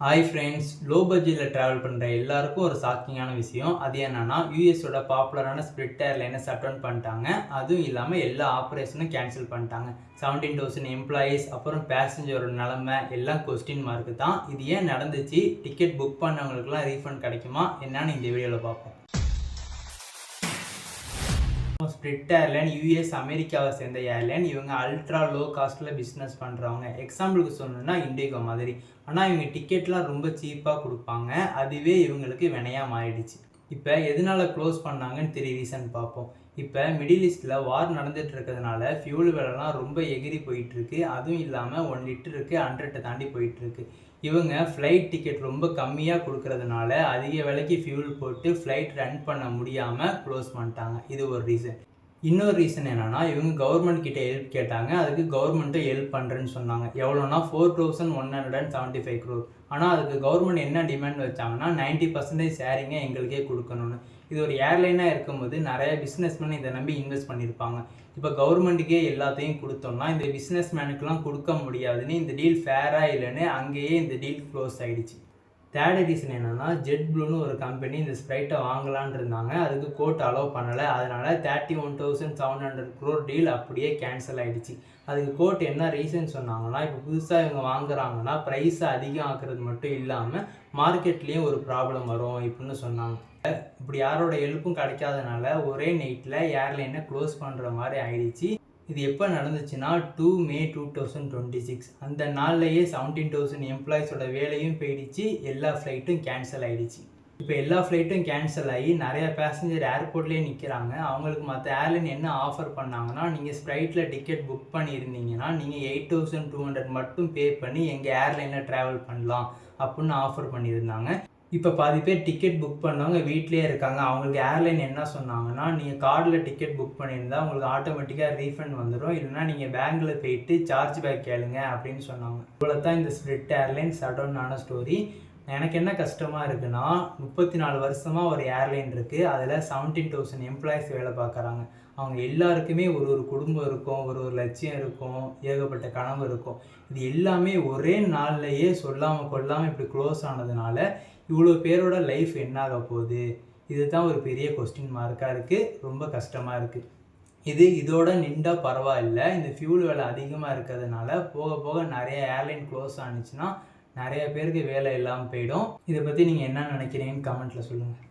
Hi friends, low பட்ஜெட்டில் travel பண்ணுற எல்லாருக்கும் ஒரு ஷாக்கிங்கான விஷயம். அது என்னன்னா, யூஎஸோட பாப்புலரான ஸ்பிரிட் ஏர்லைனை ஷட் டவுன் பண்ணிட்டாங்க. அதுவும் இல்லாமல் எல்லா ஆப்ரேஷனும் கேன்சல் பண்ணிட்டாங்க. 17,000 எம்ப்ளாயீஸ், அப்புறம் பேசஞ்சரோட நிலமை எல்லாம் கொஸ்டின் மார்க்கு தான். இது ஏன் நடந்துச்சு, டிக்கெட் புக் பண்ணவங்களுக்குலாம் ரீஃபண்ட் கிடைக்குமா என்னன்னு இந்த வீடியோவில் பார்ப்போம். ஸ்பிரிட் ஏர்லைன் யூஎஸ் அமெரிக்காவை சேர்ந்த ஏர்லைன். இவங்க அல்ட்ரா லோ காஸ்ட்டில் பிஸ்னஸ் பண்ணுறவங்க. எக்ஸாம்பிளுக்கு சொல்லணும்னா இண்டிகோ மாதிரி. ஆனால் இவங்க டிக்கெட்லாம் ரொம்ப சீப்பாக கொடுப்பாங்க. அதுவே இவங்களுக்கு வினையாக மாறிடுச்சு. இப்போ எதனால க்ளோஸ் பண்ணாங்கன்னு 3 ரீசன் பார்ப்போம். இப்போ மிடில் ஈஸ்டில் வார் நடந்துட்டு இருக்கிறதுனால ஃபியூல் விலைலாம் ரொம்ப எகிரி போயிட்டுருக்கு. அதுவும் இல்லாமல் 1 லிட்டருக்கு 100 தாண்டி போயிட்டுருக்கு. இவங்க ஃப்ளைட் டிக்கெட் ரொம்ப கம்மியாக கொடுக்கறதுனால அதிக விலைக்கு ஃபியூல் போட்டு ஃப்ளைட் ரன் பண்ண முடியாமல் க்ளோஸ் பண்ணிட்டாங்க. இது ஒரு ரீசன். இன்னொரு ரீசன் என்னென்னா, இவங்க கவர்மெண்ட் கிட்டே ஹெல்ப் கேட்டாங்க. அதுக்கு கவர்மெண்ட்டை ஹெல்ப் பண்ணுறேன்னு சொன்னாங்க. எவ்வளோனா 4,175 crore. ஆனால் அதுக்கு கவர்மெண்ட் என்ன டிமாண்ட் வச்சாங்கன்னா 90% ஷேரிங்கை எங்களுக்கே கொடுக்கணும்னு. இது ஒரு ஏர்லைனாக இருக்கும்போது நிறைய பிஸ்னஸ்மேன் இதை நம்பி இன்வெஸ்ட் பண்ணியிருப்பாங்க. இப்போ கவர்மெண்ட்டுக்கே எல்லாத்தையும் கொடுத்தோம்னா இந்த பிஸ்னஸ் மேனுக்கெலாம் கொடுக்க முடியாதுன்னு இந்த டீல் ஃபேராக இல்லைன்னு அங்கேயே இந்த டீல் க்ளோஸ் ஆகிடுச்சு. தேர்ட் ரீசன் என்னென்னா, ஜெட் ப்ளூன்னு ஒரு கம்பெனி இந்த ஸ்ப்ரைட்டை வாங்கலான் இருந்தாங்க. அதுக்கு கோர்ட் அலோவ் பண்ணலை. அதனால் 31,700 crore டீல் அப்படியே கேன்சல் ஆகிடுச்சு. அதுக்கு கோர்ட் என்ன ரீசன் சொன்னாங்கன்னா, இப்போ புதுசாக இவங்க வாங்குறாங்கன்னா ப்ரைஸை அதிகம் ஆக்குறது மட்டும் இல்லாமல் மார்க்கெட்லேயும் ஒரு ப்ராப்ளம் வரும் இப்படின்னு சொன்னாங்க. இப்படி யாரோட ஹெல்ப்பும் கிடைக்காதனால ஒரே நைட்டில் ஏர்லைனை க்ளோஸ் பண்ணுற மாதிரி ஆயிடுச்சு. இது எப்போ நடந்துச்சுன்னா 2 May 2026. அந்த நாள்லேயே 17,000 எம்ப்ளாயிஸோட வேலையும் போயிடுச்சு. எல்லா ஃப்ளைட்டும் கேன்சல் ஆகிடுச்சு. இப்போ எல்லா ஃப்ளைட்டும் கேன்சல் ஆகி நிறைய பேசஞ்சர் ஏர்போர்ட்லேயே நிற்கிறாங்க. அவங்களுக்கு மற்ற ஏர்லைன் என்ன ஆஃபர் பண்ணாங்கன்னா, நீங்கள் ஸ்ப்ரைட்டில் டிக்கெட் புக் பண்ணியிருந்தீங்கன்னா நீங்கள் 8,200 மட்டும் பே பண்ணி எங்கள் ஏர்லைனில் ட்ராவல் பண்ணலாம் அப்படின்னு ஆஃபர் பண்ணியிருந்தாங்க. இப்போ பாதி பேர் டிக்கெட் புக் பண்ணவங்க வீட்டிலே இருக்காங்க. அவங்களுக்கு ஏர்லைன் என்ன சொன்னாங்கன்னா, நீங்கள் கார்டில் டிக்கெட் புக் பண்ணியிருந்தால் உங்களுக்கு ஆட்டோமேட்டிக்காக ரீஃபண்ட் வந்துடும், இல்லைனா நீங்கள் பேங்கில் போயிட்டு சார்ஜ் பேக் கேளுங்க அப்படின்னு சொன்னாங்க. இவ்வளோ தான் இந்த ஸ்பிரிட் ஏர்லைன் ஷட் டவுன் ஆன ஸ்டோரி. எனக்கு என்ன கஷ்டமாக இருக்குன்னா, 34 வருஷமாக ஒரு ஏர்லைன் இருக்குது. அதில் 17,000 எம்ப்ளாயிஸ் வேலை பார்க்குறாங்க. அவங்க எல்லாருக்குமே ஒரு குடும்பம் இருக்கும், ஒரு லட்சியம் இருக்கும், ஏகப்பட்ட கனவு இருக்கும். இது எல்லாமே ஒரே நாள்லையே சொல்லாமல் கொள்ளாமல் இப்படி க்ளோஸ் ஆனதுனால இவ்வளோ பேரோட லைஃப் என்ன ஆக போகுது? இதுதான் ஒரு பெரிய கொஸ்டின் மார்க்காக இருக்குது. ரொம்ப கஷ்டமாக இருக்குது. இதோட நின்றா பரவாயில்ல. இந்த ஃபியூல் விலை அதிகமாக இருக்கிறதுனால போக போக நிறைய ஏர்லைன் க்ளோஸ் ஆனிச்சுன்னா நிறைய பேருக்கு வேலை இல்லாமல் போயிடும். இதை பற்றி நீங்கள் என்ன நினைக்கிறீங்கன்னு கமெண்ட்டில் சொல்லுங்கள்.